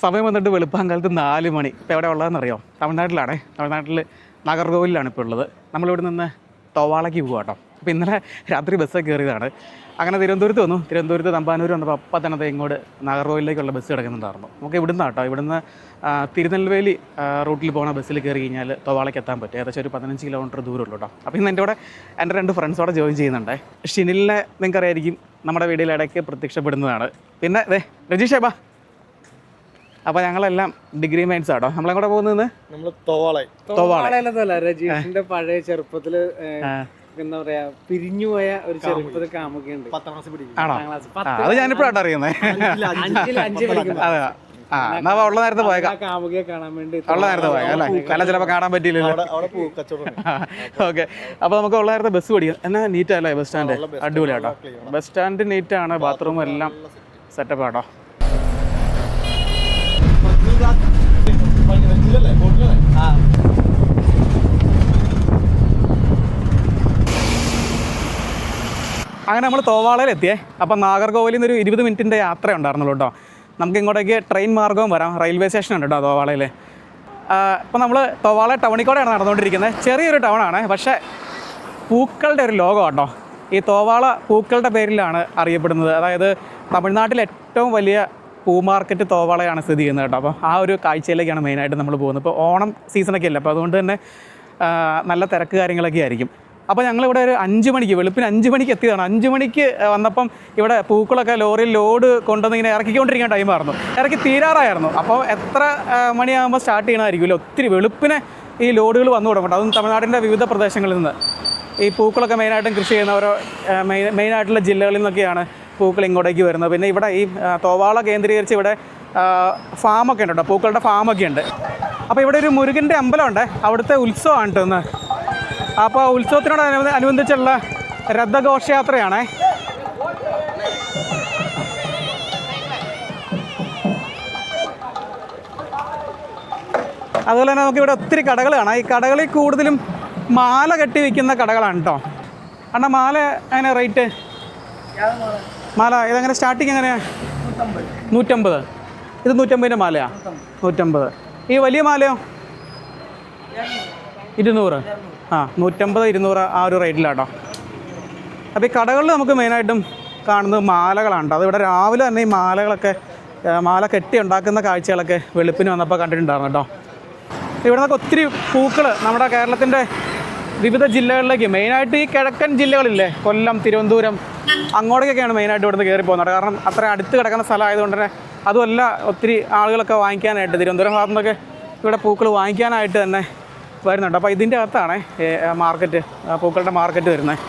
സമയം വന്നിട്ട് വെളുപ്പാങ്കാലത്ത് 4 മണി. ഇപ്പോൾ എവിടെ ഉള്ളതെന്നറിയോ? തമിഴ്നാട്ടിലാണേ. തമിഴ്നാട്ടിൽ നാഗർകോവിലാണ് ഇപ്പോൾ ഉള്ളത്. നമ്മളിവിടെ നിന്ന് തോവാളയ്ക്ക് പോകുക കേട്ടോ. അപ്പോൾ ഇന്നലെ രാത്രി ബസ്സൊക്കെ കയറിയതാണ്. അങ്ങനെ തിരുവനന്തപുരത്ത് വന്നു. തിരുവനന്തപുരത്ത് തമ്പാനൂർ വന്നപ്പോൾ അപ്പം തന്നെ ഇങ്ങോട്ട് നാഗർകോവിലേക്കുള്ള ബസ് കിടക്കുന്നുണ്ടായിരുന്നു. നമുക്ക് ഇവിടുന്ന് കേട്ടോ, ഇവിടുന്ന് തിരുനെൽവേലി റൂട്ടിൽ പോകുന്ന ബസ്സിൽ കയറി കഴിഞ്ഞാൽ തോവാളയ്ക്ക് എത്താൻ പറ്റും. ഏകദേശം ഒരു 15 കിലോമീറ്റർ ദൂരമുള്ളൂ കേട്ടോ. അപ്പോൾ ഇന്ന് എൻ്റെ കൂടെ എൻ്റെ 2 ഫ്രണ്ട്സോടെ ജോയിൻ ചെയ്യുന്നുണ്ട്. ഷിനിലിനെ നിങ്ങൾക്കറിയായിരിക്കും, നമ്മുടെ വീഡിയോയിൽ ഇടയ്ക്ക് പ്രത്യക്ഷപ്പെടുന്നതാണ്. പിന്നെ അതെ രജീഷ് ബാ. അപ്പോൾ ഞങ്ങളെല്ലാം ഡിഗ്രി മൈൻസ് ആട്ടോ. നമ്മളെങ്ങോട്ടാ പോകുന്നത്? നമ്മൾ രജീഷിന്റെ പഴയ ചെറുപ്പത്തില് എന്താ പറയാ, പിരിഞ്ഞുപോയ ഒരു ചെറുപ്പത്തിൽ കാമുകയുണ്ട്. അത് ഞാനിപ്പോഴാണ് അറിയുന്നത്. അതെ, ഉള്ള നേരത്തെ പോയേക്കാം. കാമുകയെ കാണാൻ വേണ്ടി ഉള്ള നേരത്തെ പോയേക്കാം അല്ലേ? കല ചിലപ്പോൾ കാണാൻ പറ്റിയില്ലല്ലോ. ഓക്കെ, അപ്പോൾ നമുക്ക് ഉള്ള നേരത്തെ ബസ് പിടിക്കും. എന്നാ നീറ്റല്ലേ ബസ് സ്റ്റാൻഡ്? അടിപൊളിയാട്ടോ. ബസ് സ്റ്റാൻഡ് നീറ്റാണ്, ബാത്റൂം എല്ലാം സെറ്റപ്പ് ആട്ടോ. അങ്ങനെ നമ്മൾ തോവാളയിലെത്തിയേ. അപ്പം നാഗർകോവിലിൽ നിന്നൊരു 20 മിനിറ്റിൻ്റെ യാത്ര ഉണ്ടായിരുന്നുള്ളൂ കേട്ടോ. നമുക്ക് ഇങ്ങോട്ടേക്ക് ട്രെയിൻ മാർഗവും വരാം. റെയിൽവേ സ്റ്റേഷൻ ഉണ്ട് കേട്ടോ തോവാളയിൽ. ഇപ്പം നമ്മൾ തോവാള ടൗണിൽ കൂടെയാണ് നടന്നുകൊണ്ടിരിക്കുന്നത്. ചെറിയൊരു ടൗണാണ്, പക്ഷേ പൂക്കളുടെ ഒരു ലോകം കേട്ടോ. ഈ തോവാള പൂക്കളുടെ പേരിലാണ് അറിയപ്പെടുന്നത്. അതായത് തമിഴ്നാട്ടിലെ ഏറ്റവും വലിയ പൂ മാർക്കറ്റ് തോവാളയാണ് സ്ഥിതി ചെയ്യുന്നത് കേട്ടോ. അപ്പോൾ ആ ഒരു കാഴ്ചയിലേക്കാണ് മെയിനായിട്ട് നമ്മൾ പോകുന്നത്. ഇപ്പോൾ ഓണം സീസണൊക്കെ അല്ലേ, അപ്പോൾ അതുകൊണ്ട് തന്നെ നല്ല തിരക്ക് കാര്യങ്ങളൊക്കെ ആയിരിക്കും. അപ്പോൾ ഞങ്ങളിവിടെ ഒരു 5 മണിക്ക്, വെളുപ്പിന് 5 മണിക്ക് എത്തിയതാണ്. 5 മണിക്ക് വന്നപ്പം ഇവിടെ പൂക്കളൊക്കെ ലോറിയിൽ ലോഡ് കൊണ്ടുവന്ന് ഇങ്ങനെ ഇറക്കിക്കൊണ്ടിരിക്കുന്ന ടൈമായിരുന്നു. ഇറക്കി തീരാറായിരുന്നു. അപ്പോൾ എത്ര മണിയാകുമ്പോൾ സ്റ്റാർട്ട് ചെയ്യണമായിരിക്കുമല്ലോ. ഒത്തിരി വെളുപ്പിനെ ഈ ലോഡുകൾ വന്നു തുടങ്ങും. അതും തമിഴ്നാടിൻ്റെ വിവിധ പ്രദേശങ്ങളിൽ നിന്ന് ഈ പൂക്കളൊക്കെ മെയിനായിട്ടും കൃഷി ചെയ്യുന്ന ഓരോ മെയിനായിട്ടുള്ള ജില്ലകളിൽ നിന്നൊക്കെയാണ് പൂക്കൾ ഇങ്ങോട്ടേക്ക് വരുന്നത്. പിന്നെ ഇവിടെ ഈ തോവാള കേന്ദ്രീകരിച്ച് ഇവിടെ ഫാമൊക്കെ ഉണ്ട് കേട്ടോ, പൂക്കളുടെ ഫാമൊക്കെ ഉണ്ട്. അപ്പോൾ ഇവിടെ ഒരു മുരുകൻ്റെ അമ്പലമുണ്ട്, അവിടുത്തെ ഉത്സവമാണ് കേട്ടോ ഇന്ന്. അപ്പോൾ ഉത്സവത്തിനോടനുബന്ധിച്ചുള്ള രഥഘോഷയാത്രയാണേ. അതുപോലെ തന്നെ നമുക്കിവിടെ ഒത്തിരി കടകൾ കാണാം. ഈ കടകളിൽ കൂടുതലും മാല കെട്ടി വയ്ക്കുന്ന കടകളാണ് കേട്ടോ. അണ്ണാ മാല എങ്ങനെ റേറ്റ്? മാല ഇതെങ്ങനെ സ്റ്റാർട്ടിങ് എങ്ങനെയാണ്? 150. ഇത് 150ൻ്റെ മാലയാണ്? 150. ഈ വലിയ മാലയോ? 200. 150, 200 ആ ഒരു റേറ്റിലാട്ടോ. അപ്പോൾ ഈ കടകളിൽ നമുക്ക് മെയിനായിട്ടും കാണുന്നത് മാലകളാണ്. അതിവിടെ രാവിലെ തന്നെ ഈ മാലകളൊക്കെ, മാല കെട്ടി ഉണ്ടാക്കുന്ന കാഴ്ചകളൊക്കെ വെളുപ്പിന് വന്നപ്പോൾ കണ്ടിട്ടുണ്ടായിരുന്നു കേട്ടോ. ഇവിടെ നിന്നൊക്കെ ഒത്തിരി പൂക്കൾ നമ്മുടെ കേരളത്തിൻ്റെ വിവിധ ജില്ലകളിലേക്ക്, മെയിനായിട്ട് ഈ കിഴക്കൻ ജില്ലകളില്ലേ, കൊല്ലം, തിരുവനന്തപുരം, അങ്ങോട്ടേക്കൊക്കെയാണ് മെയിനായിട്ട് ഇവിടുന്ന് കയറി പോകുന്നത്. കാരണം അത്ര അടുത്ത് കിടക്കുന്ന സ്ഥലമായതുകൊണ്ട് തന്നെ അതുമല്ല, ഒത്തിരി ആളുകളൊക്കെ വാങ്ങിക്കാനായിട്ട് തിരുവനന്തപുരം ഭാഗത്തു നിന്നൊക്കെ ഇവിടെ പൂക്കൾ വാങ്ങിക്കാനായിട്ട് തന്നെ വരുന്നുണ്ട്. അപ്പോൾ ഇതിൻ്റെ അകത്താണ് മാർക്കറ്റ്, പൂക്കളുടെ മാർക്കറ്റ് വരുന്നത്.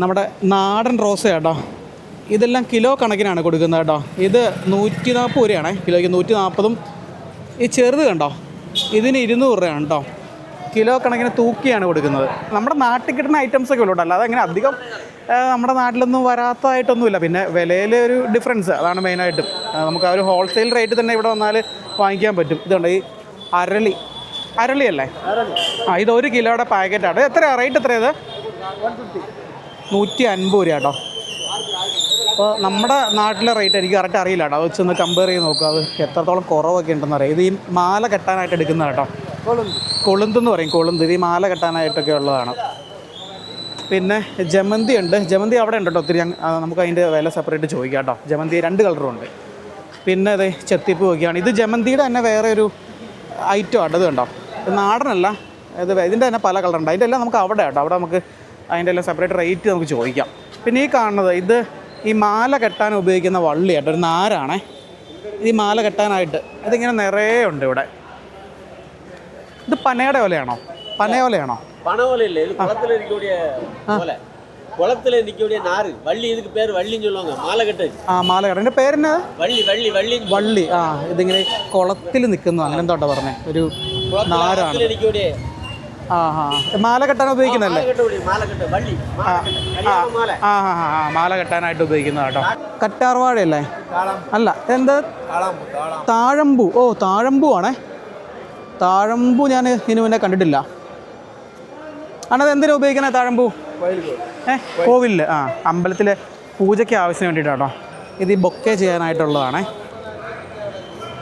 നമ്മുടെ നാടൻ റോസ കേട്ടോ. ഇതെല്ലാം കിലോ കണക്കിനാണ് കൊടുക്കുന്നത് കേട്ടോ. ഇത് 140 രൂപയാണേ കിലോയ്ക്ക്. 140. ഈ ചെറുത് കണ്ടോ, ഇതിന് 200 രൂപയാണ് കേട്ടോ. കിലോ കണക്കിന് തൂക്കിയാണ് കൊടുക്കുന്നത്. നമ്മുടെ നാട്ടിൽ കിട്ടുന്ന ഐറ്റംസൊക്കെ ഉള്ളൂ, അല്ലാതെ അങ്ങനെ അധികം നമ്മുടെ നാട്ടിലൊന്നും വരാത്തതായിട്ടൊന്നുമില്ല. പിന്നെ വിലയിൽ ഒരു ഡിഫറൻസ്, അതാണ് മെയിനായിട്ടും. നമുക്ക് ആ ഒരു ഹോൾസെയിൽ റേറ്റ് തന്നെ ഇവിടെ വന്നാൽ വാങ്ങിക്കാൻ പറ്റും. ഇതുണ്ട് ഈ അരളിയല്ലേ? ഇത് 1 കിലോയുടെ പാക്കറ്റാണ്. എത്രയാണ് റേറ്റ്? എത്രയത്? 150 രൂപ കേട്ടോ. അപ്പോൾ നമ്മുടെ നാട്ടിലെ റേറ്റ് എനിക്ക് കറക്റ്റ് അറിയില്ല കേട്ടോ. അത് വെച്ചൊന്ന് കമ്പയർ ചെയ്ത് നോക്കുക, അത് എത്രത്തോളം കുറവൊക്കെ ഉണ്ടെന്ന് അറിയാം. ഇത് ഈ മാല കെട്ടാനായിട്ട് എടുക്കുന്ന കേട്ടോ, കൊളുന്തെന്ന് പറയും. കൊളുന്ത് ഇത് ഈ മാല കെട്ടാനായിട്ടൊക്കെ ഉള്ളതാണ്. പിന്നെ ജമന്തി ഉണ്ട്. ജമന്തി അവിടെ ഉണ്ട് കേട്ടോ ഒത്തിരി. നമുക്ക് അതിൻ്റെ വില സെപ്പറേറ്റ് ചോദിക്കാം കേട്ടോ. ജമന്തി 2 കളറും ഉണ്ട്. പിന്നെ അതെ ചെത്തിപ്പൂ ഒക്കെയാണ്. ഇത് ജമന്തിയുടെ തന്നെ വേറെ ഒരു ഐറ്റം ആണ്. ഇത് കണ്ടോ, ഇത് നാടനല്ല, ഇതിൻ്റെ തന്നെ പല കളറുണ്ട്. അതിൻ്റെ എല്ലാം നമുക്ക് അവിടെ കേട്ടോ, അവിടെ നമുക്ക് അതിൻ്റെ എല്ലാം സെപ്പറേറ്റ് റേറ്റ് നമുക്ക് ചോദിക്കാം. പിന്നെ ഈ കാണുന്നത് ഇത് ഈ മാല കെട്ടാൻ ഉപയോഗിക്കുന്ന വള്ളി കേട്ടോ, ഒരു നാരാണേ. ഈ മാല കെട്ടാനായിട്ട് ഇതിങ്ങനെ നിറയെ ഉണ്ട് ഇവിടെ. ഇത് പനയുടെ ഓലയാണോ? പനയോലയാണോ? பனவலையில் இது குளத்தில் இருக்கக்கூடிய ஓலை, குளத்தில் நிற்கக்கூடிய நாறு வள்ளி. இதுக்கு பேர் வள்ளின்னு சொல்லுவாங்க. மாலை கட்டு. മാല കെട്ടാൻ. എൻ്റെ പേരെന്നാ? വള്ളി വള്ളി വള്ളി വള്ളി. ഇതിങ്ങനെ കുളത്തിൽ നിൽക്കുന്നു, അങ്ങനെ എന്തോട്ടാ പറഞ്ഞേ, ഒരു നാരാണ്. മാല കെട്ടാൻ ഉപയോഗിക്കുന്നല്ലേ? മാല കെട്ടാനായിട്ട് ഉപയോഗിക്കുന്ന കേട്ടോ. കറ്റാർവാഴയല്ലേ? അല്ല, എന്താ? താഴമ്പൂ. താഴമ്പൂ ആണേ. താഴമ്പൂ ഞാൻ ഇതിനു മുന്നേ കണ്ടിട്ടില്ല. ആണത് എന്തിനാ ഉപയോഗിക്കുന്നത് താഴമ്പൂ? കോവിലിൽ അമ്പലത്തിലെ പൂജയ്ക്ക് ആവശ്യത്തിന് വേണ്ടിയിട്ടാട്ടോ. ഇത് ഈ ബൊക്കെ ചെയ്യാനായിട്ടുള്ളതാണേ.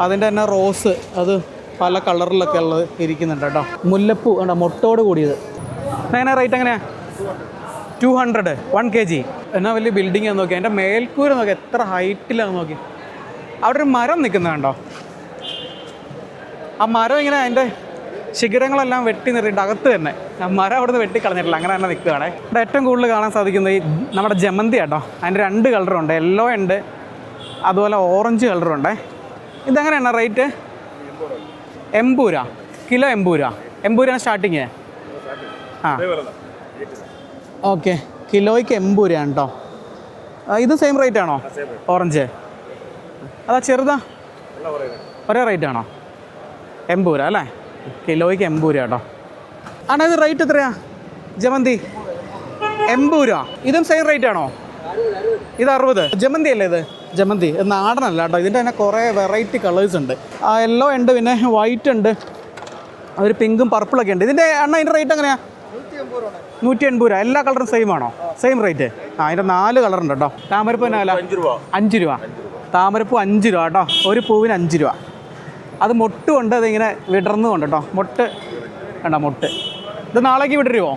അതിൻ്റെ തന്നെ റോസ്, അത് പല കളറിലൊക്കെ ഉള്ളത് ഇരിക്കുന്നുണ്ട് കേട്ടോ. മുല്ലപ്പൂ കണ്ടോ, മൊട്ടോട് കൂടിയത്. എങ്ങനെ റേറ്റ് എങ്ങനെയാണ്? 200 1 kg. എന്നാൽ വലിയ ബിൽഡിംഗ് ആണെന്ന് നോക്കി. അതിൻ്റെ മേൽക്കൂര നോക്കി എത്ര ഹൈറ്റിലാണെന്ന് നോക്കി. അവിടെ ഒരു മരം നിൽക്കുന്നത് കണ്ടോ. ആ മരം ഇങ്ങനെ അതിൻ്റെ ശിഖരങ്ങളെല്ലാം വെട്ടി നിർത്തിയിട്ട് അകത്ത് തന്നെ ആ മരം അവിടെ നിന്ന് വെട്ടിക്കളഞ്ഞിട്ടില്ല, അങ്ങനെ തന്നെ നിൽക്കുകയാണ്. ഇവിടെ ഏറ്റവും കൂടുതൽ കാണാൻ സാധിക്കുന്നത് ഈ നമ്മുടെ ജമന്തി കേട്ടോ. അതിൻ്റെ 2 കളറുണ്ട്, യെല്ലോ ഉണ്ട്, അതുപോലെ ഓറഞ്ച് കളറുണ്ട്. ഇതെങ്ങനെയാണ് റേറ്റ്? 80 രൂപ കിലോ. 80 രൂപ. 80 രൂപ സ്റ്റാർട്ടിങ്. ആ ഓക്കെ, കിലോയ്ക്ക് 80 രൂപയാണ് കേട്ടോ. ഇത് സെയിം റേറ്റ് ആണോ? ഓറഞ്ച് അതാ ചെറുതാ ഒരേ റേറ്റ് ആണോ? 80 രൂപ അല്ലേ? കിലോയ്ക്ക് 80 രൂപ കേട്ടോ. ആണോ? ഇത് റേറ്റ് എത്രയാ ജമന്തി? 80 രൂപ. ഇതും സെയിം റേറ്റ് ആണോ? ഇത് 60. ജമന്തി അല്ലേ ഇത്? ജമന്തി നാടനല്ല കേട്ടോ. ഇതിൻ്റെ തന്നെ കുറേ വെറൈറ്റി കളേഴ്സ് ഉണ്ട്. ആ യെല്ലോ ഉണ്ട്, പിന്നെ വൈറ്റ് ഉണ്ട്, ഒരു പിങ്കും പർപ്പിളൊക്കെ ഉണ്ട്. ഇതിൻ്റെ ഇതിൻ്റെ റേറ്റ് എങ്ങനെയാണ്? 180 രൂപ. എല്ലാ കളറും സെയിം ആണോ? Same rate. അതിൻ്റെ 4 കളറുണ്ട് കേട്ടോ. താമരപ്പൂ എന്നാ 5 രൂപ. താമരപ്പൂ 5 രൂപ കേട്ടോ. ഒരു പൂവിന് 5 രൂപ. അത് മൊട്ടുകൊണ്ട് അതിങ്ങനെ വിടർന്നുകൊണ്ട് കേട്ടോ. മൊട്ട് കണ്ടോ, മൊട്ട്. ഇത് നാളേക്ക് വിടരുമോ?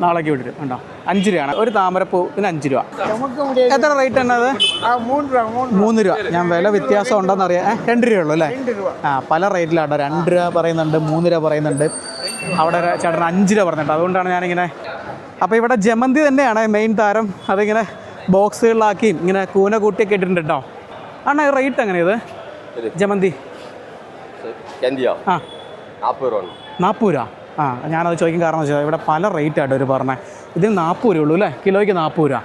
നാളേക്ക് വിടരും കണ്ടോ. 5 രൂപയാണ് ഒരു താമരപ്പൂവിന്. 5 രൂപ. എത്ര റേറ്റ് തന്നെ അത്? 3 രൂപ. ഞാൻ വില വ്യത്യാസം ഉണ്ടോയെന്ന് അറിയാം. 2 രൂപയുള്ളൂ അല്ലേ? പല റേറ്റിലാട്ടോ. 2 രൂപ പറയുന്നുണ്ട്, 3 രൂപ പറയുന്നുണ്ട്. അവിടെ ചേട്ടൻ 5 രൂപ പറഞ്ഞിട്ട്, അതുകൊണ്ടാണ് ഞാനിങ്ങനെ. അപ്പോൾ ഇവിടെ ജമന്തി തന്നെയാണ് മെയിൻ താരം. അതിങ്ങനെ ബോക്സുകളിലാക്കി ഇങ്ങനെ കൂന കൂട്ടിയൊക്കെ ഇട്ടിട്ടുണ്ട് കേട്ടോ. ആണോ? റേറ്റ് എങ്ങനെയത് ജമന്തി? ആ 40 രൂപ. ആ ഞാനത് ചോദിക്കാൻ കാരണം വെച്ചാൽ ഇവിടെ പല റേറ്റ് ആയിട്ട് അവർ പറഞ്ഞത്. ഇതിന് 40 രൂപ ഉള്ളൂ അല്ലേ? കിലോയ്ക്ക് 40 രൂപ.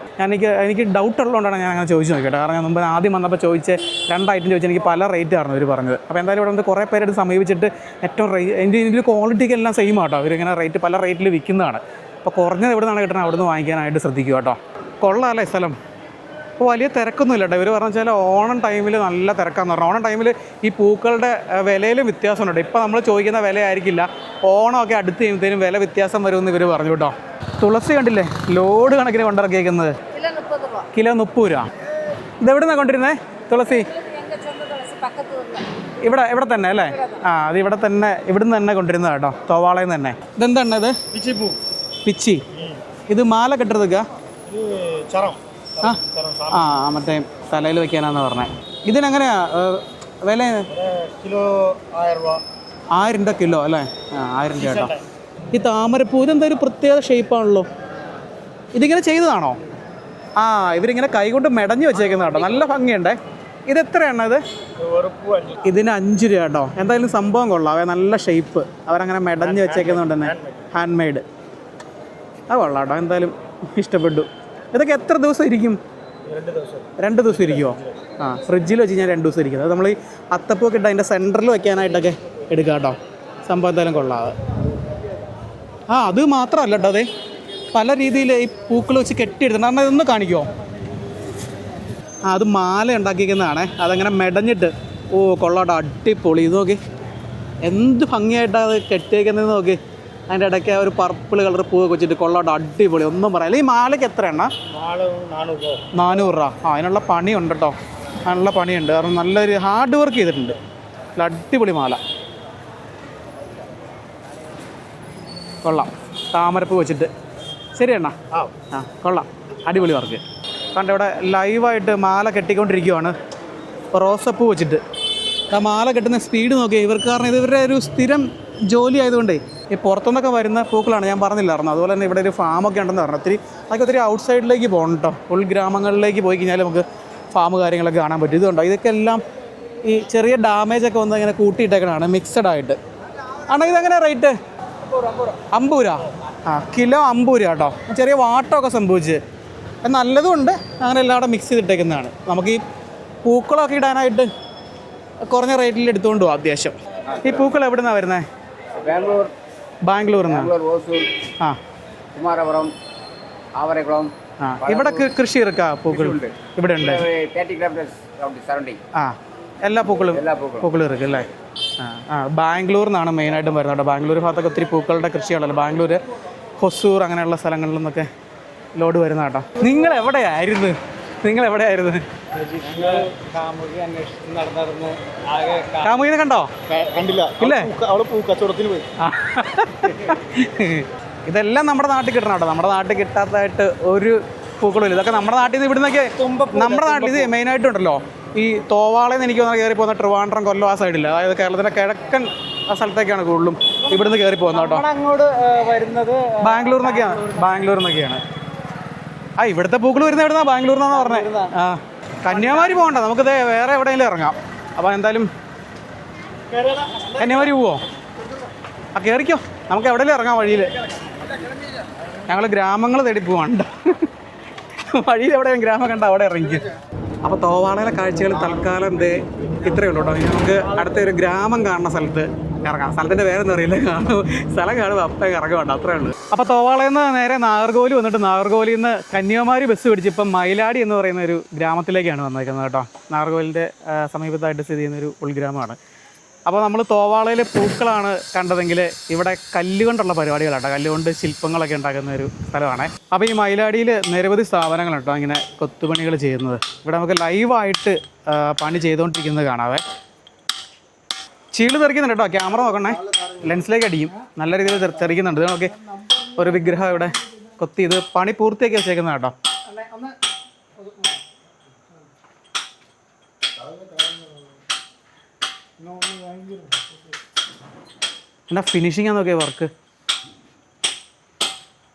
എനിക്ക് ഡൗട്ട് ഉള്ളതുകൊണ്ടാണ് ഞാൻ അങ്ങനെ ചോദിച്ചു നോക്കിയിട്ട്. കാരണം ഞാൻ മുമ്പ് ആദ്യം വന്നപ്പോൾ ചോദിച്ച് 2 ഐറ്റം ചോദിച്ചാൽ എനിക്ക് പല റേറ്റ് ആയിരുന്നു അവർ പറഞ്ഞത്. അപ്പോൾ എന്തായാലും ഇവിടെ കുറേ പേരെടുത്ത് സമീപിച്ചിട്ട് ഏറ്റവും ഇതിൻ്റെ ക്വാളിറ്റിക്ക് എല്ലാം സെയിം ആട്ടോ. അവരിങ്ങനെ റേറ്റ് പല റേറ്റിൽ വിൽക്കുന്നതാണ്. അപ്പോൾ കുറഞ്ഞത് എവിടെ നിന്നാണ് കിട്ടുന്നത് അവിടെ നിന്ന് വാങ്ങിക്കാനായിട്ട് ശ്രദ്ധിക്കുക കേട്ടോ. കൊള്ളാമല്ലേ സ്ഥലം? അപ്പോൾ വലിയ തിരക്കൊന്നുമില്ല കേട്ടോ. ഇവർ പറഞ്ഞു വെച്ചാൽ ഓണം ടൈമിൽ നല്ല തിരക്കാന്ന് പറഞ്ഞു. ഓണം ടൈമിൽ ഈ പൂക്കളുടെ വിലയിലും വ്യത്യാസമുണ്ട്. ഇപ്പോൾ നമ്മൾ ചോദിക്കുന്ന വില ആയിരിക്കില്ല, ഓണമൊക്കെ അടുത്ത് കഴിയുമ്പോഴത്തേനും വില വ്യത്യാസം വരുമെന്ന് ഇവർ പറഞ്ഞു കേട്ടോ. തുളസി കണ്ടില്ലേ, ലോഡ് കണക്കിന് കൊണ്ടിറക്കിയേക്കുന്നത്. കിലോ 30 രൂപ. ഇതെവിടെ നിന്നാണ് കൊണ്ടിരുന്നത് തുളസി? ഇവിടെ തന്നെ അല്ലേ? ആ അത് ഇവിടുന്ന് തന്നെ കൊണ്ടിരുന്നത് കേട്ടോ, തോവാളയിൽ നിന്ന് തന്നെ. ഇതെന്താണ് ഇത്? പിച്ചി. ഇത് മാല കെട്ടുന്നതൊക്കെ ആ മറ്റേ തലയിൽ വെക്കാനാന്ന് പറഞ്ഞത്. ഇതിനെങ്ങനെയാ വില? കിലോ 1000 രൂപ. 1000 രൂപ കിലോ അല്ലേ? 1000 രൂപ കേട്ടോ. ഈ താമരപ്പൂ ഇതെന്താ ഒരു പ്രത്യേക ഷേപ്പാണല്ലോ. ഇതിങ്ങനെ ചെയ്തതാണോ? ആ ഇവരിങ്ങനെ കൈകൊണ്ട് മെടഞ്ഞ് വെച്ചേക്കുന്ന കേട്ടോ. നല്ല ഭംഗിയുണ്ടേ. ഇതെത്രയാണ് ഇത്? ഇതിന് 5 രൂപ കേട്ടോ. എന്തായാലും സംഭവം കൊള്ളാവേ, നല്ല ഷേപ്പ്. അവരങ്ങനെ മെടഞ്ഞ് വെച്ചേക്കുന്നുണ്ട് തന്നെ, ഹാൻഡ് മെയ്ഡ്. അത് കൊള്ളാം കേട്ടോ, എന്തായാലും ഇഷ്ടപ്പെട്ടു. ഇതൊക്കെ എത്ര ദിവസം ഇരിക്കും? 2 ദിവസം ഇരിക്കുമോ? ആ ഫ്രിഡ്ജിൽ വെച്ച് ഞാൻ 2 ദിവസം ഇരിക്കുന്നത്. അത് നമ്മൾ ഈ അത്തപ്പൊക്കെ ഇട്ട് അതിൻ്റെ സെൻറ്ററിൽ വെക്കാനായിട്ടൊക്കെ എടുക്കാം കേട്ടോ. സംഭവം എന്തായാലും കൊള്ളാതെ. ആ അത് മാത്രമല്ല കേട്ടോ, അതെ പല രീതിയിൽ ഈ പൂക്കൾ വെച്ച് കെട്ടിയെടുത്തിട്ടുണ്ട്. കാരണം ഇതൊന്ന് കാണിക്കുമോ? ആ അത് മാല ഉണ്ടാക്കിയിരിക്കുന്നതാണേ. അതങ്ങനെ മെടഞ്ഞിട്ട് ഓ കൊള്ളാട്ടോ, അടിപൊളി. ഇത് നോക്കി എന്ത് ഭംഗിയായിട്ടാണ് അത് കെട്ടിയേക്കുന്നത് നോക്കി. അതിൻ്റെ ഇടയ്ക്ക് ഒരു പർപ്പിൾ കളർ പൂവൊക്കെ വെച്ചിട്ട് കൊള്ളാട്ടോ, അടിപൊളി. ഒന്നും പറയാം. ഈ മാലയ്ക്ക് എത്രയാണ്? 400 രൂപ. ആ അതിനുള്ള പണിയുണ്ട് കേട്ടോ, അതിനുള്ള പണിയുണ്ട്. കാരണം നല്ലൊരു ഹാർഡ് വർക്ക് ചെയ്തിട്ടുണ്ട്. അടിപൊളി മാല കൊള്ളാം. താമരപ്പൂ വെച്ചിട്ട് ശരിയെണ്ണ. ആ കൊള്ളാം, അടിപൊളി വർക്ക്. കാരണം ഇവിടെ ലൈവായിട്ട് മാല കെട്ടിക്കൊണ്ടിരിക്കുവാണ്. റോസപ്പൂ വെച്ചിട്ട് ആ മാല കെട്ടുന്ന സ്പീഡ് നോക്കി ഇവർക്ക്. കാരണം ഇത് ഇവരുടെ ഒരു സ്ഥിരം ജോലി ആയതുകൊണ്ടേ ഈ പുറത്തുനിന്നൊക്കെ വരുന്ന പൂക്കളാണ്, ഞാൻ പറഞ്ഞില്ലായിരുന്നു. അതുപോലെ തന്നെ ഇവിടെ ഒരു ഫാമൊക്കെ ഉണ്ടെന്ന് പറഞ്ഞു. ഒത്തിരി ഔട്ട് സൈഡിലേക്ക് പോകണം കേട്ടോ. ഉൾഗ്രാമങ്ങളിലേക്ക് പോയി കഴിഞ്ഞാൽ നമുക്ക് ഫാം കാര്യങ്ങളൊക്കെ കാണാൻ പറ്റും. ഇതുണ്ടോ, ഇതൊക്കെ എല്ലാം ഈ ചെറിയ ഡാമേജൊക്കെ വന്ന് ഇങ്ങനെ കൂട്ടിയിട്ടേക്കണതാണ് മിക്സഡ് ആയിട്ട്. ആണോ? ഇതെങ്ങനെ റേറ്റ്? 50 രൂപ. ആ കിലോ 50 രൂപ കേട്ടോ. ചെറിയ വാട്ടമൊക്കെ സംഭവിച്ച് നല്ലതും ഉണ്ട്. അങ്ങനെ എല്ലാം കൂടെ മിക്സ് ചെയ്തിട്ടേക്കുന്നതാണ്. നമുക്ക് ഈ പൂക്കളൊക്കെ ഇടാനായിട്ട് കുറഞ്ഞ റേറ്റിൽ എടുത്തുകൊണ്ട് പോകും അത്യാവശ്യം. ഈ പൂക്കൾ എവിടെ നിന്നാണ് വരുന്നത്? ബാംഗ്ലൂരിൽ നിന്നാണ്. ആ കുമാരപുരം, ആവരക്കുളം. ആ ഇവിടെ കൃഷി ഇറക്കാ പൂക്കൾ ഇവിടെ ഉണ്ട്. ആ എല്ലാ പൂക്കളും ഇറക്കും അല്ലേ? ആ ബാംഗ്ലൂരിൽ നിന്നാണ് മെയിനായിട്ടും വരുന്നത് കേട്ടോ. ബാംഗ്ലൂർ ഭാഗത്തൊക്കെ ഒത്തിരി പൂക്കളുടെ കൃഷിയാണല്ലോ. ബാംഗ്ലൂർ, ഹൊസൂർ അങ്ങനെയുള്ള സ്ഥലങ്ങളിൽ നിന്നൊക്കെ ലോഡ് വരുന്ന കേട്ടോ. നിങ്ങളെവിടെയായിരുന്നു? ജിഷ്ണു കാമുകി അന്വേഷിച്ച് നടന്നിരുന്ന് ആകെ കാമുകിനെ കണ്ടോ? കണ്ടില്ല. ഇല്ലേ? അവള് പൂക്കച്ചവടത്തിന് പോയി. ഇതെല്ലാം നമ്മുടെ നാട്ടിൽ കിട്ടണം കേട്ടോ. നമ്മുടെ നാട്ടിൽ കിട്ടാത്തതായിട്ട് ഒരു പൂക്കളും ഇതൊക്കെ നമ്മുടെ നാട്ടിൽ നിന്ന് ഇവിടുന്നൊക്കെ നമ്മുടെ നാട്ടിൽ ഇത് മെയിനായിട്ടുണ്ടല്ലോ ഈ തോവാളയിൽ നിന്ന് എനിക്ക് തോന്നുന്നത് കയറി പോകുന്ന ട്രിവാൻഡ്രം, കൊല്ലം ആ സൈഡില്ല, അതായത് കേരളത്തിൻ്റെ കിഴക്കൻ ആ സ്ഥലത്തേക്കാണ് കൂടുതലും ഇവിടുന്ന് കയറി പോകുന്നത് കേട്ടോ. അങ്ങോട്ട് വരുന്നത് ബാംഗ്ലൂർ നിന്നൊക്കെയാണ്. ആ ഇവിടുത്തെ പൂക്കൾ വരുന്നത് എവിടുന്നാ? ബാംഗ്ലൂരിൽ നിന്നാണ് പറഞ്ഞത്. ആ കന്യാകുമാരി പോകണ്ട, നമുക്കിത് വേറെ എവിടെയെങ്കിലും ഇറങ്ങാം. അപ്പോൾ എന്തായാലും കന്യാകുമാരി പോവോ? ആ കയറിക്കോ, നമുക്ക് എവിടെയെങ്കിലും ഇറങ്ങാം. വഴിയിൽ ഞങ്ങൾ ഗ്രാമങ്ങൾ തേടി പോവാണ്ട്. വഴിയിൽ എവിടെയും ഗ്രാമം കണ്ട അവിടെ ഇറങ്ങിക്കും. അപ്പോൾ തോവാളയിലെ കാഴ്ചകൾ തൽക്കാലം ഇത്രയേ ഉള്ളൂ കേട്ടോ. ഇനി നമുക്ക് അടുത്തൊരു ഗ്രാമം കാണുന്ന സ്ഥലത്ത് ഇറങ്ങാം. സ്ഥലത്തിൻ്റെ പേരൊന്നും അറിയില്ല, സ്ഥലം കാണുമ്പോൾ അപ്പം ഇറങ്ങുന്നുണ്ട്, അത്രേ ഉള്ളൂ. അപ്പോൾ തോവാളയിൽ നിന്ന് നേരെ നാഗർകോവിൽ വന്നിട്ട് നാഗർകോവിലിൽ നിന്ന് കന്യാകുമാരി ബസ് പിടിച്ച് ഇപ്പം മയിലാടി എന്ന് പറയുന്ന ഒരു ഗ്രാമത്തിലേക്കാണ് വന്നേക്കുന്നത് കേട്ടോ. നാഗർകോവിലിൻ്റെ സമീപത്തായിട്ട് സ്ഥിതി ചെയ്യുന്നൊരു ഉൾഗ്രാമമാണ്. അപ്പോൾ നമ്മൾ തോവാളയിലെ പൂക്കളാണ് കണ്ടതെങ്കിൽ ഇവിടെ കല്ലുകൊണ്ടുള്ള പരിപാടികളാട്ടോ. കല്ലുകൊണ്ട് ശില്പങ്ങളൊക്കെ ഉണ്ടാക്കുന്ന ഒരു സ്ഥലമാണ്. അപ്പോൾ ഈ മയിലാടിയിൽ നിരവധി സ്ഥാപനങ്ങളുണ്ടോ ഇങ്ങനെ കൊത്തുപണികൾ ചെയ്യുന്നത്. ഇവിടെ നമുക്ക് ലൈവായിട്ട് പണി ചെയ്തുകൊണ്ടിരിക്കുന്നത് കാണാവേ. ചീള് തെറിക്കുന്നുണ്ട് കേട്ടോ. ക്യാമറ നോക്കണേ, ലെൻസിലേക്ക് അടിക്കും. നല്ല രീതിയിൽ തെറിക്കുന്നുണ്ട്. ഇത് നോക്കി ഒരു വിഗ്രഹം ഇവിടെ കൊത്തി ഇത് പണി പൂർത്തിയാക്കി വെച്ചേക്കുന്നത് കേട്ടോ. എന്നാ ഫിനിഷിംഗ് ആണെന്നൊക്കെ വർക്ക്.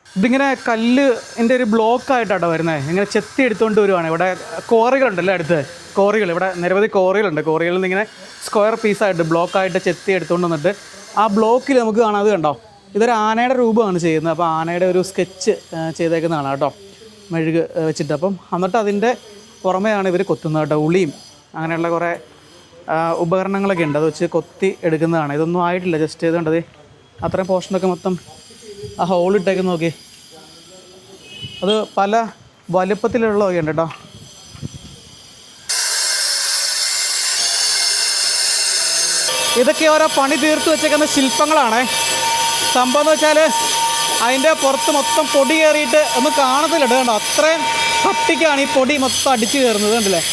ഇതിങ്ങനെ കല്ലിൻ്റെ ഒരു ബ്ലോക്കായിട്ടാട്ടോ വരുന്നത്. ഇങ്ങനെ ചെത്തി എടുത്തുകൊണ്ട് വരുവാണ്. ഇവിടെ കോറികളുണ്ടല്ലോ അടുത്ത്. കോറികൾ ഇവിടെ നിരവധി കോറികളുണ്ട്. കോറികളിൽ നിന്ന് ഇങ്ങനെ സ്ക്വയർ പീസായിട്ട് ബ്ലോക്കായിട്ട് ചെത്തി എടുത്തുകൊണ്ട് വന്നിട്ട് ആ ബ്ലോക്കിൽ നമുക്ക് കാണാം. അത് കണ്ടോ, ഇതൊരു ആനയുടെ രൂപമാണ് ചെയ്യുന്നത്. അപ്പോൾ ആനയുടെ ഒരു സ്കെച്ച് ചെയ്തേക്കുന്നതാണ് കേട്ടോ, മെഴുക് വെച്ചിട്ട്. അപ്പം എന്നിട്ട് അതിൻ്റെ പുറമെയാണ് ഇവർ കൊത്തുന്നത് കേട്ടോ. ഉളിയും അങ്ങനെയുള്ള കുറേ ഉപകരണങ്ങളൊക്കെ ഉണ്ട്, അത് വെച്ച് കൊത്തി എടുക്കുന്നതാണ്. ഇതൊന്നും ആയിട്ടില്ല, ജസ്റ്റ് ചെയ്തുകൊണ്ടത് അത്രയും പോർഷനൊക്കെ മൊത്തം ആ ഹോളിട്ടേക്ക് നോക്കി. അത് പല വലുപ്പത്തിലുള്ളതൊക്കെ ഉണ്ട് കേട്ടോ. ഇതൊക്കെ ഓരോ പണി തീർത്ത് വെച്ചേക്കുന്ന ശില്പങ്ങളാണ്. സംഭവം എന്ന് വെച്ചാൽ അതിൻ്റെ പുറത്ത് മൊത്തം പൊടി കയറിയിട്ട് ഒന്നും കാണത്തില്ല കേട്ടോ. അത്രയും കട്ടിക്കാണ് ഈ പൊടി മൊത്തം അടിച്ച് കയറുന്നത്, കണ്ടില്ലേ?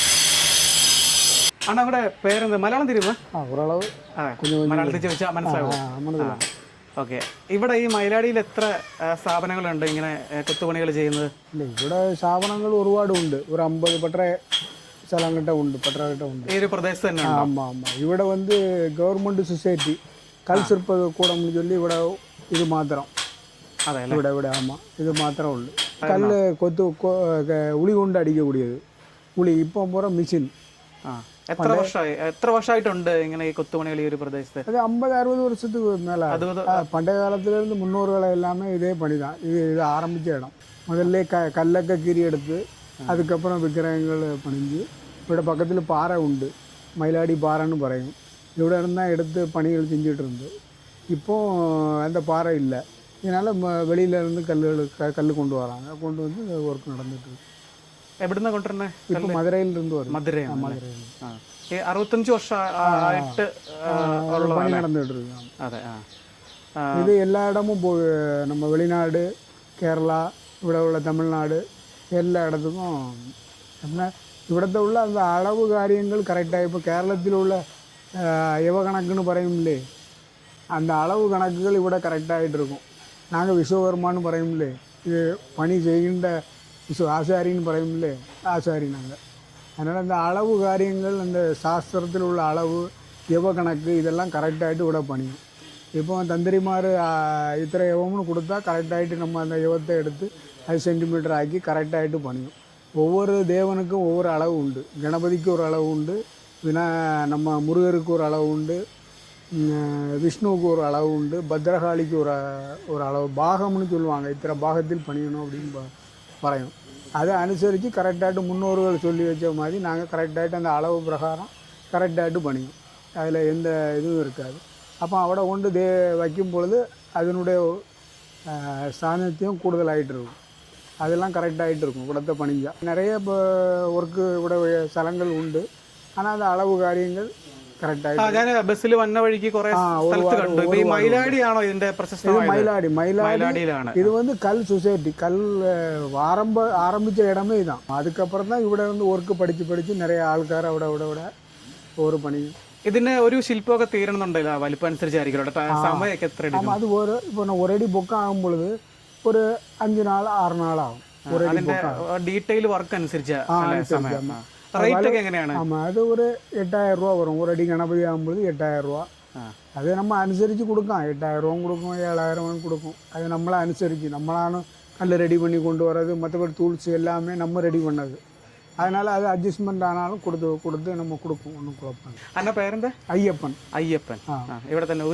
അവിടെ പേരെന്ത്? മലയാളം തിരുമ? മലയാളത്തിൽ ചോദിച്ചാൽ മനസ്സിലാവും. ഓക്കെ. ഇവിടെ ഈ മയിലാടിയിൽ എത്ര സ്ഥാപനങ്ങളുണ്ട് ഇങ്ങനെ കൊത്തുപണികൾ ചെയ്യുന്നത്? ഇവിടെ സ്ഥാപനങ്ങൾ ഒരുപാടുണ്ട്. ഒരു 50 പട്ടറ സ്ഥലം ഉണ്ട്, പട്ടറ ഉണ്ട് ഈ ഒരു പ്രദേശത്ത് തന്നെ. ஆமாம் ஆமாம். ഇവിടെ வந்து ഗവൺമെൻറ് സൊസൈറ്റി കൽശില്പ കൂടംனு சொல்லி ഇവിടെ ഇത് മാത്രം. അതെ ഇവിടെ ഇവിടെ ஆமாம், ഇത് മാത്രമേ ഉള്ളൂ. കല്ല് കൊത്തു ഉളി കൊണ്ട് അടിക്കக்கூடிയത്. ഉളി ഇപ്പം പുറം മെഷീൻ. എത്ര വർഷമായിട്ടുണ്ട് ഇങ്ങനെ ഈ കൊത്തുപണികൾ ഈ ഒരു പ്രദേശത്ത്? അത് 50-60 വർഷத்துக்கு மேலே. പണ്ടേ കാലത്തിലിருந்து മുന്നോറുകളെ எல்லாமே இதே പണി தான். ഇത് ആരംഭിച്ച ഇടം. முதல்ல കല്ലൊക്കെ കീറിയെടുത്ത് அதுக்கப்புறம் വിഗ്രഹങ്ങൾ പണിഞ്ഞ്. ഇവിടെ പക്കത്തിൽ പാറ ഉണ്ട്, മയിലാടി പാറന്ന് പറയും. ഇവിടെ இருந்தால் എടുത്ത് പണികൾ செஞ்சிட்டு. ഇപ്പോൾ அந்த பாறை இல்லை, இதனால் வெளியிலேருந்து கல் கொண்டு வராங்க. கொண்டு வந்து ஒர்க் நடந்துட்டு. എവിടുന്ന കൊണ്ടുവരുന്നത്? ഇപ്പോൾ മധുരയിലിருந்து വരും. മധുരയിൽ 65 വർഷമായിട്ട് പണി നടന്നിട്ട്. അതെ. ഇത് എല്ലായിടമും പോയി. நம்ம வெளிநாடு, കേരള, ഇവിടെ ഉള്ള തമിഴ്നാട് എല്ലായിടത്തും എന്നാൽ ഇവിടുത്തെ ഉള്ള அந்த അളവ് കാര്യങ്ങൾ കറക്റ്റായി. ഇപ്പോൾ കേരളത്തിലുള്ള യവകണക്കെന്ന് പറയുമില്ലേ, அந்த அளவு கணக்குகள் ഇവിടെ கரெக்டாகிட்டு இருக்கும். நாங்கள் விஸ்வகர்மான்னு പറയുമില്ലേ, இது பணி செய்கின்ற ஆசாரின்னு പറയുമില്ലേ, ஆசாரி நாங்கள். அதனால் அந்த அளவு காரியங்கள், அந்த சாஸ்திரத்தில் உள்ள அளவு, யவ கணக்கு இதெல்லாம் கரெக்டாகிட்டு ഇവിടെ പണിയും. இப்போ தந்திரிமார் இத்தனை யவம்னு கொடுத்தா கரெக்டாகிட்டு நம்ம அந்த யவத்தை எடுத்து அது சென்டிமீட்டர் ஆக்கி கரெக்டாகிட்டு பணியும். ஒவ்வொரு தேவனுக்கும் ஒவ்வொரு அளவு உண்டு. கணபதிக்கு ஒரு அளவு உண்டு, நம்ம முருகருக்கு ஒரு அளவு உண்டு, விஷ்ணுவுக்கு ஒரு அளவு உண்டு, பத்ரகாளிக்கு ஒரு அளவு பாகம்னு சொல்லுவாங்க. இத்தனை பாகத்தில் பணியணும் அப்படின்னு പറയും. அதை அனுசரித்து கரெக்டாகிட்டு முன்னோர்கள் சொல்லி வச்ச மாதிரி நாங்கள் கரெக்டாகிட்டு அந்த அளவு பிரகாரம் கரெக்டாகிட்டு பணியும். அதில் எந்த இதுவும் இருக்காது. அப்போ അവിടെ കൊണ്ട് வைக்கும் பொழுது அதனுடைய சாநித்தியம் கூடுதலாகிட்டு இருக்கும். அதெல்லாம் கரெக்டாகிட்டு இருக்கும் இവിടുത്തെ பணிஞ்சால். நிறைய இப்போ ஒர்க்கு ഇവിടെ സ്ഥലങ്ങൾ ഉണ്ട്. ஆனால் அந்த அளவு காரியங்கள் കറക്റ്റായിട്ട്. ഞാൻ ബസ്സിൽ വന്ന വഴിക്ക് കുറെ സ്ഥലത്ത് കണ്ടു. ഇപ്പൊ ഈ മൈലാടിയാണോ ഇതിന്റെ പ്രശസ്തമായത്? മൈലാടിയിലാണ്. இது வந்து கல் சொசைட்டி, கல் ஆரம்பிச்ச இடமே இதான். அதுக்கப்புறம் தான் ഇവിടെ வந்து ஒர்க்கு പഠിച്ച് நிறைய ആൾക്കാർ അവിടെ ഓരോ പണിയും. ഇതിന് ഒരു ശില്പമൊക്കെ തീരണമെന്നുണ്ടല്ലോ വലിപ്പം അനുസരിച്ചായിരിക്കും സമയമൊക്കെ എത്ര എടുക്കും? അത് ഓരോ ഇപ്പോൾ ഒരടി പൊക്കാകുമ്പോൾ ഒരു 5 നാൾ 6 നാളാവും. അതിന്റെ ഡീറ്റെയിൽ വർക്ക് അനുസരിച്ച് സമയം. റേറ്റ് ഒക്കെ എങ്ങനെയാണ്? അത് ഒരു 8000 രൂപ വരും. ഒരടി ഗണപതി ആകുമ്പോൾ 8000 രൂപ. അത് നമ്മൾ അനുസരിച്ച് കൊടുക്കാം. 8000 രൂപ കൊടുക്കും, 7000 കൊടുക്കും. അത് നമ്മളെ അനുസരിച്ച് നമ്മളാണ് കല്ല് ரெடி பண்ணி கொண்டு வர்றது. மற்றபடி டூல்ஸ் எல்லாமே நம்ம ரெடி பண்ணது. அதனால் அது அட்ஜஸ்ட்மெண்ட் ஆனாலும் கொடுத்து நம்ம கொடுப்போம். ஒன்றும் குழப்பம். അന്ന പേരെന്താ? അയ്യപ്പൻ. ഇവിടെ തന്നെ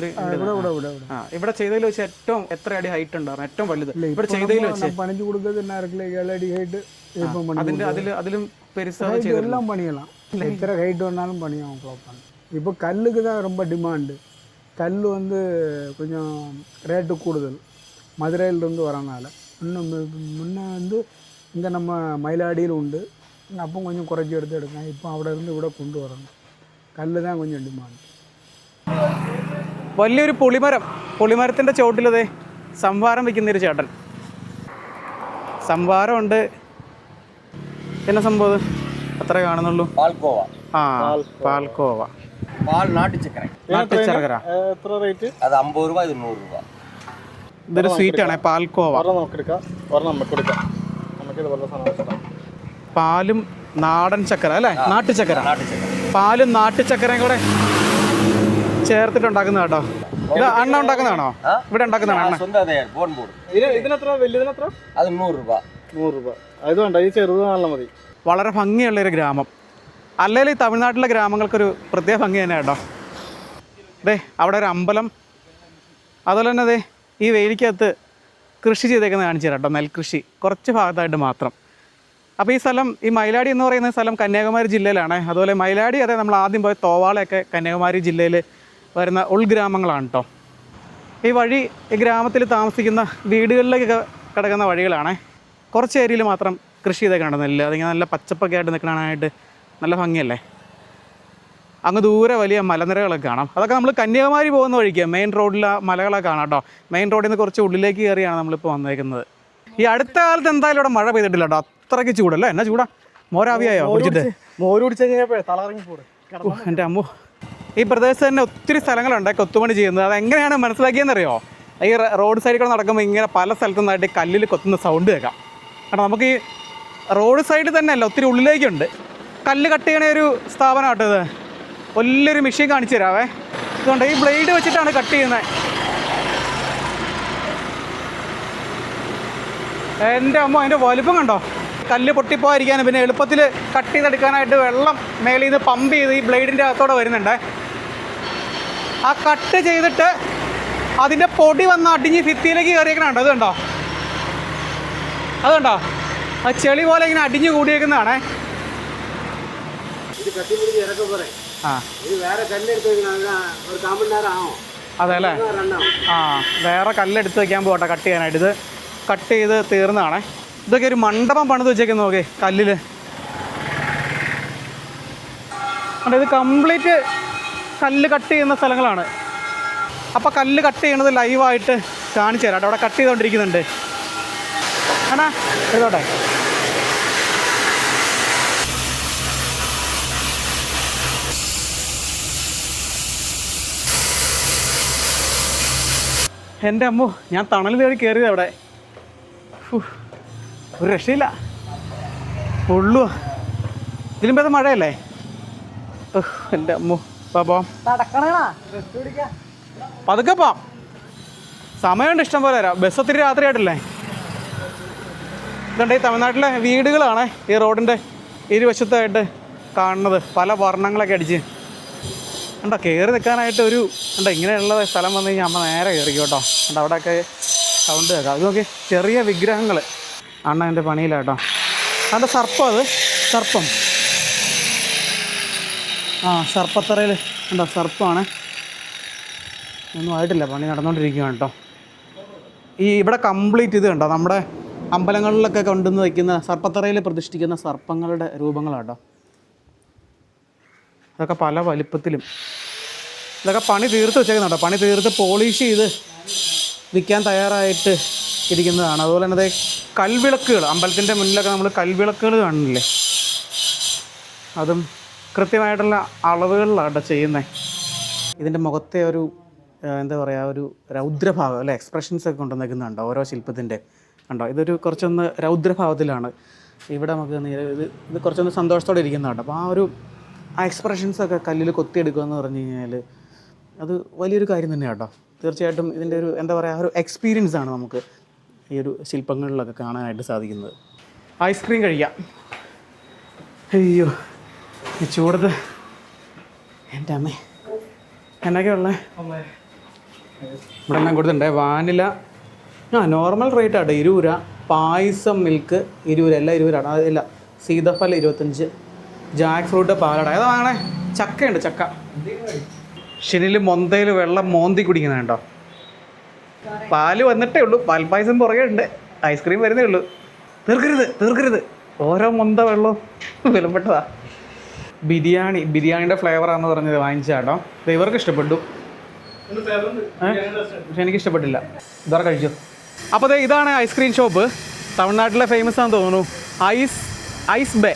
ഇവിടെ ചെയ്തതിൽ വെച്ച് ഏറ്റവും എത്ര അടി ഹൈറ്റ് ഉണ്ടായിരുന്നു? ഏറ്റവും വലുത് ഇവിടെ ചെയ്തതിൽ വെച്ച് പണിഞ്ഞു കൊടുക്കുന്നത് என்ன இருக்குல்ல 7 അടി ഹൈറ്റ്. അതിലും எல்லாம் பண்ணிடலாம். எத்தனை ஹைட் வேணாலும் பண்ணியாகும். குழப்பம். இப்போ கல்லுக்கு தான் ரொம்ப டிமாண்டு. கல் வந்து கொஞ்சம் ரேட்டு கூடுதல் மதுரையிலிருந்து வரனால. இன்னும் முன்னே வந்து இங்கே நம்ம மயிலாடியில் உண்டு. അപ്പം கொஞ்சம் കുറച്ച് എടുക്കാം. ഇപ്പം അവിടെ നിന്ന് ഇവിടെ കൊണ്ടുവരണം. കല്ല് தான் கொஞ்சம் ഡിമാൻഡ്. വലിയൊരു പുളിമരത്തിൻ്റെ ചുവട്ടിലതേ സംഭാരം വയ്ക്കുന്നൊരു ചേട്ടൻ. സംഭാരമുണ്ട്. എന്നാ സംഭവം അത്ര കാണുന്നുള്ളൂ? പാൽക്കോവ. പാൽക്കോവ. പാൽ നാട്ടുചക്കര. എത്ര റേറ്റ്? അത് 50 രൂപ, ഇത് 100 രൂപ. ഇതൊരു സ്വീറ്റ് ആണ് പാൽക്കോവ. പാലും നാടൻ ചക്കര അല്ലേ? നാട്ടുചക്കര. പാലും നാട്ടുചക്കരയും കൂടെ ചേർത്തിട്ടുണ്ടാക്കുന്ന കേട്ടോ. ഇത് അണ്ണ ഉണ്ടാക്കുന്നതാണോ? ഇവിടെ ഉണ്ടാക്കുന്നതാണോ? ഇതിനെത്ര വലിയതിനെത്ര? അത് 100 രൂപ. 100 രൂപ. അത് വേണ്ട, ഈ ചെറുത് നല്ല മതി. വളരെ ഭംഗിയുള്ളൊരു ഗ്രാമം. അല്ലെങ്കിൽ ഈ തമിഴ്നാട്ടിലെ ഗ്രാമങ്ങൾക്കൊരു പ്രത്യേക ഭംഗി തന്നെ കേട്ടോ. അവിടെ ഒരു അമ്പലം. അതുപോലെ തന്നെ ഈ വേലിക്കകത്ത് കൃഷി ചെയ്തേക്കുന്നത് കാണിച്ചു തരാം കേട്ടോ. നെൽകൃഷി കുറച്ച് ഭാഗത്തായിട്ട് മാത്രം. അപ്പോൾ ഈ സ്ഥലം, ഈ മയിലാടി എന്ന് പറയുന്ന സ്ഥലം കന്യാകുമാരി ജില്ലയിലാണ്. അതുപോലെ മയിലാടി നമ്മൾ ആദ്യം പോയ തോവാളയൊക്കെ കന്യാകുമാരി ജില്ലയിൽ വരുന്ന ഉൾഗ്രാമങ്ങളാണ് കേട്ടോ. ഈ വഴി ഈ ഗ്രാമത്തിൽ താമസിക്കുന്ന വീടുകളിലേക്കൊക്കെ കിടക്കുന്ന വഴികളാണ്. കുറച്ച് ഏരിയയിൽ മാത്രം കൃഷി ചെയ്തൊക്കെ ഉണ്ട് നെല്ല്. അതിങ്ങനെ നല്ല പച്ചപ്പൊക്കെ ആയിട്ട് നിൽക്കണാനായിട്ട് നല്ല ഭംഗിയല്ലേ. അങ്ങ് ദൂരെ വലിയ മലനിരകളൊക്കെ കാണാം. അതൊക്കെ നമ്മൾ കന്യാകുമാരി പോകുന്ന വഴിക്ക് മെയിൻ റോഡിലെ മലകളൊക്കെ കാണാം കേട്ടോ. മെയിൻ റോഡിൽ നിന്ന് കുറച്ച് ഉള്ളിലേക്ക് കയറിയാണ് നമ്മളിപ്പോൾ വന്നേക്കുന്നത്. ഈ അടുത്ത കാലത്ത് എന്തായാലും ഇവിടെ മഴ പെയ്തിട്ടില്ല കേട്ടോ. അത്രയ്ക്ക് ചൂടല്ലേ? എന്നാ ചൂടാ? മോരാവിയായോ കുടിച്ചിട്ട്? എൻ്റെ അമ്മു. ഈ പ്രദേശത്ത് തന്നെ ഒത്തിരി സ്ഥലങ്ങളുണ്ട് കൊത്തുപണി ചെയ്യുന്നത്. അതെങ്ങനെയാണ് മനസ്സിലാക്കിയെന്നറിയോ? ഈ റോഡ് സൈഡിൽ കൂടെ നടക്കുമ്പോൾ ഇങ്ങനെ പല സ്ഥലത്തു നിന്നായിട്ട് കല്ലിൽ കൊത്തുന്ന സൗണ്ട് കേൾക്കാം. കാരണം നമുക്ക് ഈ റോഡ് സൈഡിൽ തന്നെ അല്ല, ഒത്തിരി ഉള്ളിലേക്കുണ്ട്. കല്ല് കട്ട് ചെയ്യണ ഒരു സ്ഥാപനം കേട്ടോ ഇത്. വലിയൊരു മെഷീൻ കാണിച്ചു തരാവേ. ഇതുകൊണ്ട് ഈ ബ്ലേഡ് വെച്ചിട്ടാണ് കട്ട് ചെയ്യുന്നത്. എൻ്റെ അമ്മ, അതിൻ്റെ വലുപ്പം കണ്ടോ? കല്ല് പൊട്ടിപ്പോയിരിക്കാനും പിന്നെ എളുപ്പത്തിൽ കട്ട് ചെയ്തെടുക്കാനായിട്ട് വെള്ളം മേളിൽ നിന്ന് പമ്പ് ചെയ്ത് ഈ ബ്ലേഡിൻ്റെ അകത്തോടെ വരുന്നുണ്ട്. ആ കട്ട് ചെയ്തിട്ട് അതിൻ്റെ പൊടി വന്ന് അടിഞ്ഞ് ഭിത്തിയിലേക്ക് കയറിയേക്കണുണ്ടോ? അതുണ്ടോ? അതുണ്ടോ? ആ ചെളി പോലെ ഇങ്ങനെ അടിഞ്ഞു കൂടിയേക്കുന്നതാണേ. അതെ അല്ലേ? വേറെ കല്ലെടുത്ത് വയ്ക്കാൻ പോകട്ടെ കട്ട് ചെയ്യാനായിട്ട്. ഇത് കട്ട് ചെയ്ത് തീർന്നതാണേ. ഇതൊക്കെ ഒരു മണ്ഡപം പണിത് വെച്ചേക്കുന്നു. നോക്കേ കല്ലിൽ. ഇത് കംപ്ലീറ്റ് കല്ല് കട്ട് ചെയ്യുന്ന സ്ഥലങ്ങളാണ്. അപ്പോൾ കല്ല് കട്ട് ചെയ്യണത് ലൈവായിട്ട് കാണിച്ചു തരാം. അവിടെ കട്ട് ചെയ്തുകൊണ്ടിരിക്കുന്നുണ്ട്. ആണാ എഴുതോട്ടെ. എൻ്റെ അമ്മോ, ഞാൻ തണൽ തേടി കയറിയത് അവിടെ. ഒരു രക്ഷയില്ല. ഉള്ളു ഇതിലും ഭേദം മഴയല്ലേ? എൻ്റെ അമ്മോ. പോവാം, പതുക്കെ പോവാം. സമയമുണ്ട് ഇഷ്ടം പോലെ വരാം. ബസ് ഒത്തിരി രാത്രിയായിട്ടല്ലേ. ഇതുണ്ട് ഈ തമിഴ്നാട്ടിലെ വീടുകളാണ് ഈ റോഡിൻ്റെ ഇരുവശത്തായിട്ട് കാണുന്നത്. പല വർണ്ണങ്ങളൊക്കെ അടിച്ച് ഉണ്ടോ. കയറി നിൽക്കാനായിട്ട് ഒരു ഉണ്ടോ ഇങ്ങനെയുള്ള സ്ഥലം വന്നു കഴിഞ്ഞാൽ അമ്മ നേരെ കയറിക്കും കേട്ടോ. ഉണ്ട് അവിടെയൊക്കെ സൗണ്ട് കേൾക്കാം. അത് നോക്കി ചെറിയ വിഗ്രഹങ്ങൾ അണ്ണ എൻ്റെ പണിയിലാട്ടോ. അതിൻ്റെ സർപ്പം, അത് സർപ്പം. സർപ്പത്തറയിൽ ഉണ്ടോ സർപ്പമാണ്. ഒന്നും ആയിട്ടില്ല, പണി നടന്നുകൊണ്ടിരിക്കുകയാണ് കേട്ടോ. ഈ ഇവിടെ കംപ്ലീറ്റ് ഇത് കണ്ടോ, നമ്മുടെ അമ്പലങ്ങളിലൊക്കെ കൊണ്ടുവന്ന് വയ്ക്കുന്ന സർപ്പത്തറയിൽ പ്രതിഷ്ഠിക്കുന്ന സർപ്പങ്ങളുടെ രൂപങ്ങളാട്ടോ. ഇതൊക്കെ പല വലിപ്പത്തിലും. ഇതൊക്കെ പണി തീർത്ത് വെച്ചേക്കുന്നുണ്ടോ, പണി തീർത്ത് പോളിഷ് ചെയ്ത് വിൽക്കാൻ തയ്യാറായിട്ട് ഇരിക്കുന്നതാണ്. അതുപോലെ തന്നെ അതേ കൽവിളക്കുകൾ, അമ്പലത്തിൻ്റെ മുന്നിലൊക്കെ നമ്മൾ കൽവിളക്കുകൾ കാണുന്നില്ലേ, അതും കൃത്യമായിട്ടുള്ള അളവുകളിലാണ് ചെയ്യുന്നത്. ഇതിൻ്റെ മുഖത്തെ ഒരു എന്താ പറയുക, ഒരു രൗദ്രഭാവം അല്ലെ, എക്സ്പ്രഷൻസ് ഒക്കെ കൊണ്ടുവന്നേക്കുന്നുണ്ടോ ഓരോ ശില്പത്തിൻ്റെ. കണ്ടോ, ഇതൊരു കുറച്ചൊന്ന് രൗദ്രഭാവത്തിലാണ്. ഇവിടെ നമുക്ക് ഇത് കുറച്ചൊന്ന് സന്തോഷത്തോടെ ഇരിക്കുന്നുണ്ട്. അപ്പോൾ ആ എക്സ്പ്രഷൻസൊക്കെ കല്ലിൽ കൊത്തിയെടുക്കുക എന്ന് പറഞ്ഞു കഴിഞ്ഞാൽ അത് വലിയൊരു കാര്യം തന്നെയാണ് കേട്ടോ. തീർച്ചയായിട്ടും ഇതിൻ്റെ ഒരു എന്താ പറയുക, ഒരു എക്സ്പീരിയൻസ് ആണ് നമുക്ക് ഈ ഒരു ശില്പങ്ങളിലൊക്കെ കാണാനായിട്ട് സാധിക്കുന്നത്. ഐസ്ക്രീം കഴിക്കാം. അയ്യോ, ഈ ചൂടത്ത് എൻ്റെ അമ്മേ എന്നൊക്കെയുള്ള ഇവിടെ എല്ലാം കൊടുത്തിട്ടുണ്ട്. വാനില നോർമൽ റേറ്റ് ആട്ടോ, 20 രൂപ. പായസം മിൽക്ക് 20 രൂപ, എല്ലാം 20 രൂപ. അതില്ല, സീതഫലം 25, ജാക്ക് ഫ്രൂട്ട് പാലട. ഏതാ വേണേ? ചക്കയുണ്ട്, ചക്ക. ശനിയിൽ മൊന്തയിൽ വെള്ളം മോന്തി കുടിക്കുന്നത് കേട്ടോ. പാല് വന്നിട്ടേ ഉള്ളൂ, പാൽപ്പായസം പുറകെ ഉണ്ട്, ഐസ്ക്രീം വരുന്നേ ഉള്ളൂ. തീർക്കരുത് ഓരോ മൊന്ത വെള്ളവും വിലപ്പെട്ടതാ. ബിരിയാണിയുടെ ഫ്ലേവറാണെന്ന് പറഞ്ഞത് വാങ്ങിച്ചാട്ടോ. ഇവർക്ക് ഇഷ്ടപ്പെട്ടു, പക്ഷെ എനിക്ക് ഇഷ്ടപ്പെട്ടില്ല. ഇതാ കഴിച്ചു. അപ്പോൾ ഇതാണ് ഐസ്ക്രീം ഷോപ്പ്, തമിഴ്നാട്ടിലെ ഫേമസ് ആണെന്ന് തോന്നുന്നു, ഐസ് ബേ.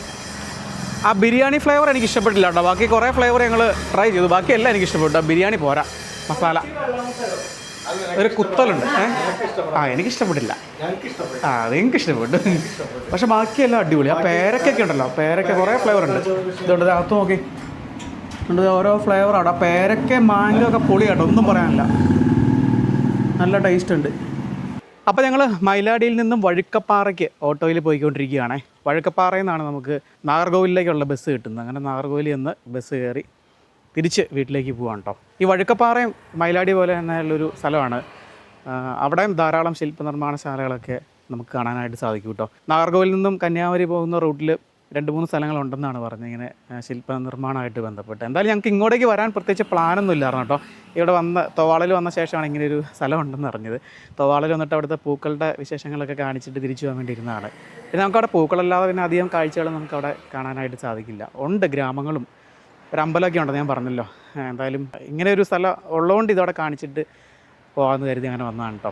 ആ ബിരിയാണി ഫ്ലേവർ എനിക്ക് ഇഷ്ടപ്പെട്ടില്ല കേട്ടോ. ബാക്കി കുറേ ഫ്ലേവർ ഞങ്ങൾ ട്രൈ ചെയ്തു, ബാക്കിയെല്ലാം എനിക്ക് ഇഷ്ടപ്പെട്ടു. ബിരിയാണി പോരാ, മസാല ഒരു കുത്തലുണ്ട്. എനിക്കിഷ്ടപ്പെട്ടില്ല. അതെനിക്ക് ഇഷ്ടപ്പെട്ടു, പക്ഷെ ബാക്കിയെല്ലാം അടിപൊളി. ആ പേരക്കൊക്കെ ഉണ്ടല്ലോ, പേരക്ക കുറേ ഫ്ലേവർ ഉണ്ട്. ഇതുകൊണ്ട് അകത്ത് നോക്കി ഉണ്ട്, ഓരോ ഫ്ലേവറാണ്. ആ പേരക്ക മാങ്ങ ഒക്കെ പൊളിയാട്ടോ, ഒന്നും പറയാനില്ല, നല്ല ടേസ്റ്റ് ഉണ്ട്. അപ്പോൾ ഞങ്ങൾ മയിലാടിയിൽ നിന്നും വഴുക്കപ്പാറയ്ക്ക് ഓട്ടോയിൽ പോയിക്കൊണ്ടിരിക്കുകയാണേ. വഴുക്കപ്പാറയിൽ നിന്നാണ് നമുക്ക് നാഗർകോവിലേക്കുള്ള ബസ് കിട്ടുന്നത്. അങ്ങനെ നാഗർകോവിലിൽ നിന്ന് ബസ് കയറി തിരിച്ച് വീട്ടിലേക്ക് പോകാം കേട്ടോ. ഈ വഴുക്കപ്പാറയും മയിലാടി പോലെ തന്നെയുള്ളൊരു സ്ഥലമാണ്. അവിടെയും ധാരാളം ശില്പനിർമ്മാണശാലകളൊക്കെ നമുക്ക് കാണാനായിട്ട് സാധിക്കും കേട്ടോ. നാഗർകോവിലിൽ നിന്നും കന്യാകുമാരി പോകുന്ന റൂട്ടിൽ 2-3 സ്ഥലങ്ങളുണ്ടെന്നാണ് പറഞ്ഞത്, ഇങ്ങനെ ശില്പനിർമ്മാണമായിട്ട് ബന്ധപ്പെട്ട്. എന്തായാലും ഞങ്ങൾക്ക് ഇങ്ങോട്ടേക്ക് വരാൻ പ്രത്യേകിച്ച് പ്ലാനൊന്നും ഇല്ലായിരുന്നു കേട്ടോ. ഇവിടെ തോവാളയിൽ വന്ന ശേഷമാണ് ഇങ്ങനെ ഒരു സ്ഥലം ഉണ്ടെന്ന് അറിഞ്ഞത്. തോവാളയിൽ വന്നിട്ട് അവിടുത്തെ പൂക്കളുടെ വിശേഷങ്ങളൊക്കെ കാണിച്ചിട്ട് തിരിച്ചു പോകാൻ വേണ്ടി ഇരുന്നതാണ്. പിന്നെ നമുക്കവിടെ പൂക്കളല്ലാതെ പിന്നെ അധികം കാഴ്ചകൾ നമുക്കവിടെ കാണാനായിട്ട് സാധിക്കില്ല. ഉണ്ട്, ഗ്രാമങ്ങളും ഒരു അമ്പലമൊക്കെ ഉണ്ടെന്ന് ഞാൻ പറഞ്ഞല്ലോ. എന്തായാലും ഇങ്ങനെ ഒരു സ്ഥലം ഉള്ളതുകൊണ്ട് ഇതവിടെ കാണിച്ചിട്ട് പോകാമെന്ന് കരുതി അങ്ങനെ വന്നതാണ് കേട്ടോ.